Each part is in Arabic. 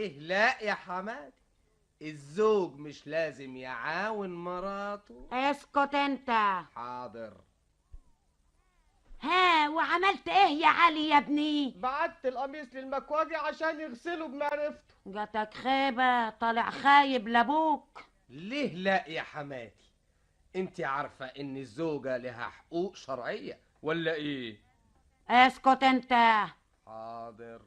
ليه لا يا حمادي؟ الزوج مش لازم يعاون مراته؟ اسكت انت. حاضر. ها، وعملت ايه يا علي يا ابني؟ بعت القميص للمكواجي عشان يغسله بمعرفته. جاتك خيبة، طالع خايب لابوك. ليه لا يا حماتي؟ انت عارفة ان الزوجة لها حقوق شرعية ولا ايه؟ اسكت انت. حاضر.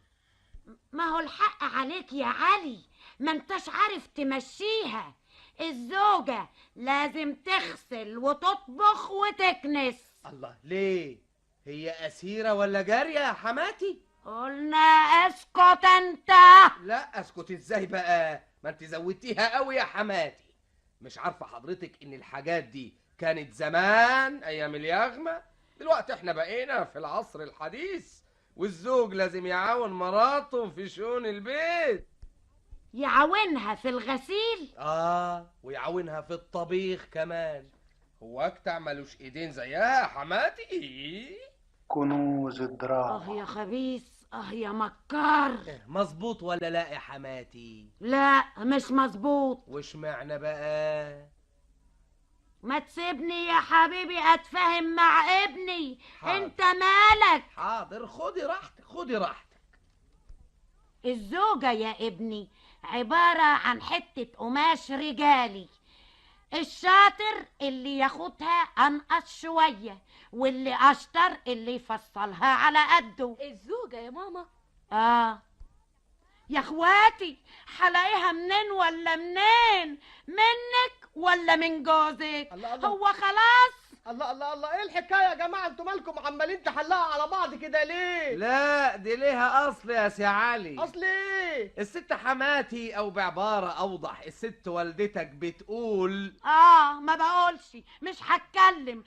ما هو الحق عليك يا علي، ما انتش عارف تمشيها. الزوجة لازم تغسل وتطبخ وتكنس. الله، ليه؟ هي أسيرة ولا جارية يا حماتي؟ قلنا اسكت انت. لا اسكت ازاي بقى؟ ما انت زودتيها قوي يا حماتي. مش عارفة حضرتك ان الحاجات دي كانت زمان ايام اليغمة؟ دلوقتي احنا بقينا في العصر الحديث، والزوج لازم يعاون مراته في شؤون البيت. يعاونها في الغسيل؟ ويعاونها في الطبيخ كمان. هو اكتع ملوش ايدين زيها يا حماتي؟ كنوز الدراما. يا خبيث، يا مكار. مظبوط ولا لا يا حماتي؟ لا مش مظبوط. وش معنى بقى؟ ما تسيبني يا حبيبي اتفاهم مع ابني. حاضر. انت مالك؟ حاضر، خدي راحتك خدي راحتك. الزوجة يا ابني عبارة عن حتة قماش رجالي. الشاطر اللي ياخدها انقص شوية، واللي اشطر اللي يفصلها على قده. الزوجة يا ماما. يا اخواتي، حلاقيها منين ولا منين؟ منك ولا من جوزك؟ الله الله. هو خلاص. الله الله الله، ايه الحكايه يا جماعه؟ انتوا مالكم عمالين تحلقوا على بعض كده ليه؟ لا دي ليها اصل يا سي علي. اصل ايه؟ الست حماتي، او بعبارة اوضح الست والدتك بتقول. ما بقولش، مش هتكلم.